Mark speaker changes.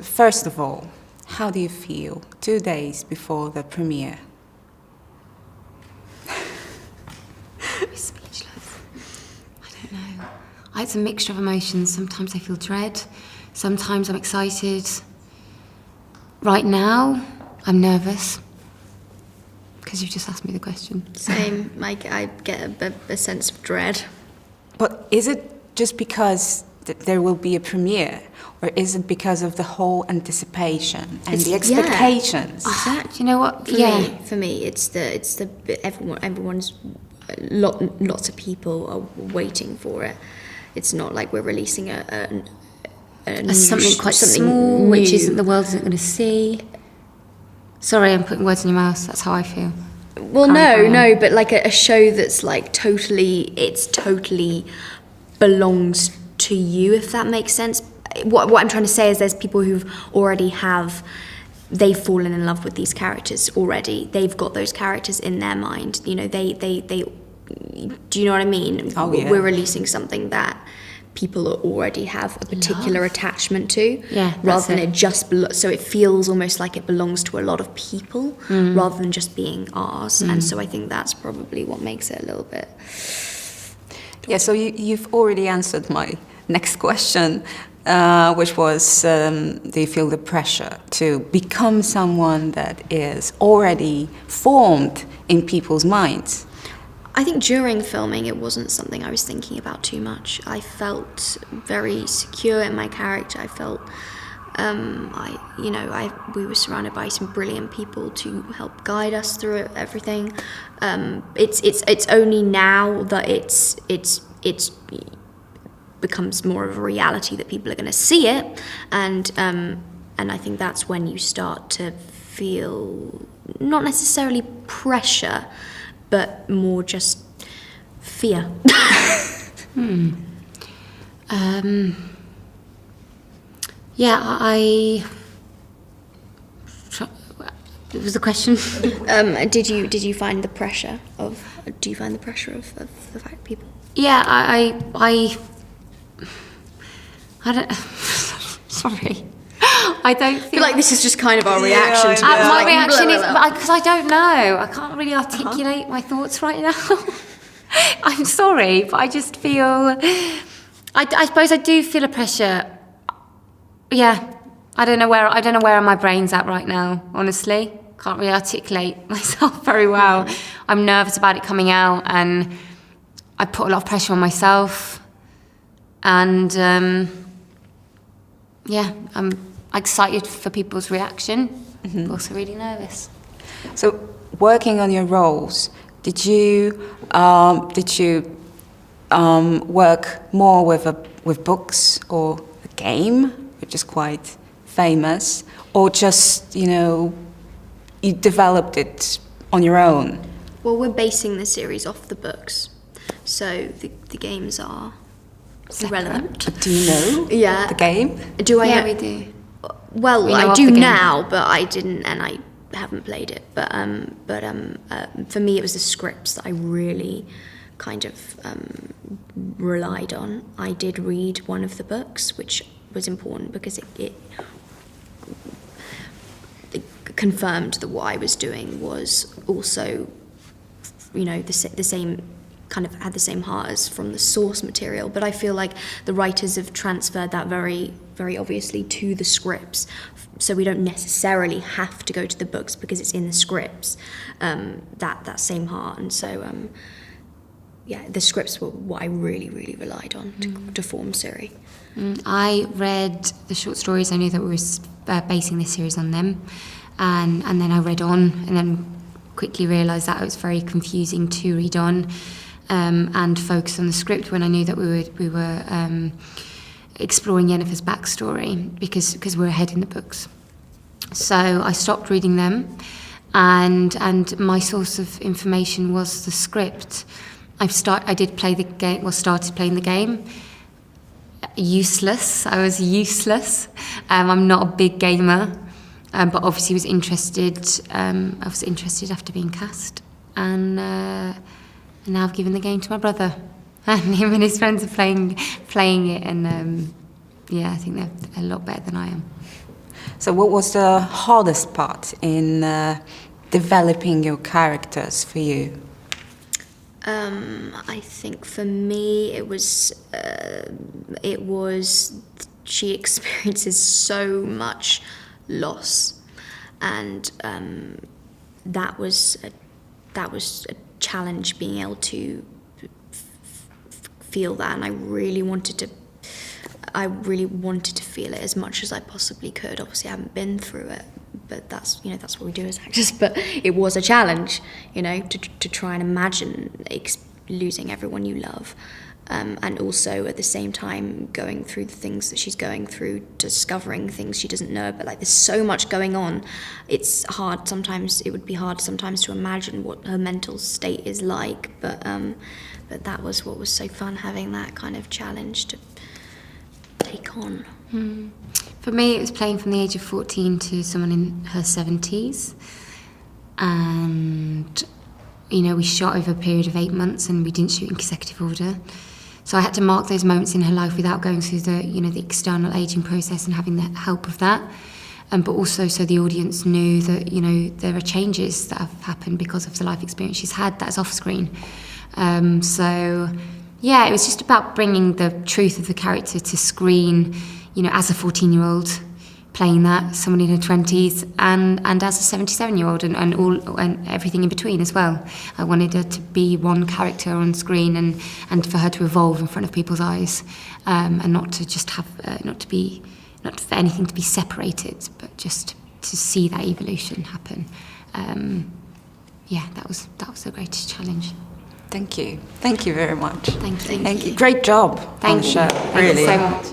Speaker 1: First of all, how do you feel 2 days before the premiere?
Speaker 2: I'm speechless. I don't know. It's a mixture of emotions. Sometimes I feel dread. Sometimes I'm excited. Right now, I'm nervous. Because you've just asked me the question.
Speaker 3: Same. Like, I get a sense of dread.
Speaker 1: But is it just because there will be a premiere, or is it because of the whole anticipation and the expectations?
Speaker 3: Yeah.
Speaker 2: Do you know what?
Speaker 3: For me, it's the everyone's lots of people are waiting for it. It's not like we're releasing a
Speaker 2: something quite small, which isn't the world isn't going to see. Sorry, I'm putting words in your mouth. That's how I feel.
Speaker 3: Well, no, but like a show that's like totally belongs to you, if that makes sense. What I'm trying to say is there's people who've already they've fallen in love with these characters already. They've got those characters in their mind. You know, they do you know what I mean?
Speaker 1: Oh, yeah.
Speaker 3: We're releasing something that people already have a particular attachment to, rather than it just so it feels almost like it belongs to a lot of people rather than just being ours. And so I think that's probably what makes it a little bit.
Speaker 1: Yeah, so you've already answered my next question, which was, do you feel the pressure to become someone that is already formed in people's minds?
Speaker 3: I think during filming it wasn't something I was thinking about too much. I felt very secure in my character. I felt we were surrounded by some brilliant people to help guide us through everything. It's only now that it's becomes more of a reality that people are going to see it, and I think that's when you start to feel not necessarily pressure, but more just fear.
Speaker 2: What was the question?
Speaker 3: Did you find the pressure of? Do you find the pressure of the fact people?
Speaker 2: Yeah, I don't. Sorry. I don't feel
Speaker 3: like this is just kind of our reaction to
Speaker 2: my reaction is because I don't know. I can't really articulate my thoughts right now. I'm sorry, but I just feel. I suppose I do feel a pressure. Yeah, I don't know where my brain's at right now. Honestly, can't really articulate myself very well. I'm nervous about it coming out, and I put a lot of pressure on myself. And I'm excited for people's reaction, but also really nervous.
Speaker 1: So, working on your roles, did you work more with books or a game, which is quite famous, or just you developed it on your own?
Speaker 3: Well, we're basing the series off the books, so the games are irrelevant.
Speaker 1: Do you know the game?
Speaker 3: Do I?
Speaker 2: Yeah, we do.
Speaker 3: Well, I do now, but I didn't, and I haven't played it. But for me, it was the scripts that I really kind of relied on. I did read one of the books, which was important because it confirmed that what I was doing was also, the same. Kind of had the same heart as from the source material, but I feel like the writers have transferred that very, very obviously to the scripts, so we don't necessarily have to go to the books because it's in the scripts, that same heart. And so the scripts were what I really, really relied on to form Ciri.
Speaker 2: I read the short stories. I knew that we were basing this series on them, and then I read on, and then quickly realised that it was very confusing to read on. And focus on the script when I knew that we were exploring Yennefer's backstory because we're ahead in the books. So I stopped reading them, and my source of information was the script. I did play the game. Well, started playing the game. Useless. I was useless. I'm not a big gamer, but obviously was interested. I was interested after being cast, and now I've given the game to my brother, and him and his friends are playing it, and I think they're a lot better than I am.
Speaker 1: So what was the hardest part in developing your characters for you?
Speaker 3: I think for me it was she experiences so much loss, and that was a challenge, being able to feel that, and I really wanted to feel it as much as I possibly could. Obviously, I haven't been through it, but that's what we do as actors. But it was a challenge, to try and imagine losing everyone you love, and also at the same time going through the things that she's going through, discovering things she doesn't know. But there's so much going on. It's hard sometimes. It would be hard sometimes to imagine what her mental state is like. But that was what was so fun, having that kind of challenge to take on.
Speaker 2: For me, it was playing from the age of 14 to someone in her 70s. And, we shot over a period of 8 months, and we didn't shoot in consecutive order. So I had to mark those moments in her life without going through the external aging process and having the help of that. But also so the audience knew that, there are changes that have happened because of the life experience she's had that's off screen. It was just about bringing the truth of the character to screen, as a 14-year-old playing that, someone in her 20s, and as a 77-year-old, and everything in between as well. I wanted her to be one character on screen, and for her to evolve in front of people's eyes, and not to just have, not for anything to be separated, but just to see that evolution happen. That was the greatest challenge.
Speaker 1: Thank you. Thank you very much.
Speaker 2: Thank you.
Speaker 1: Great job on the show.
Speaker 2: Thank
Speaker 1: really.
Speaker 2: you so much.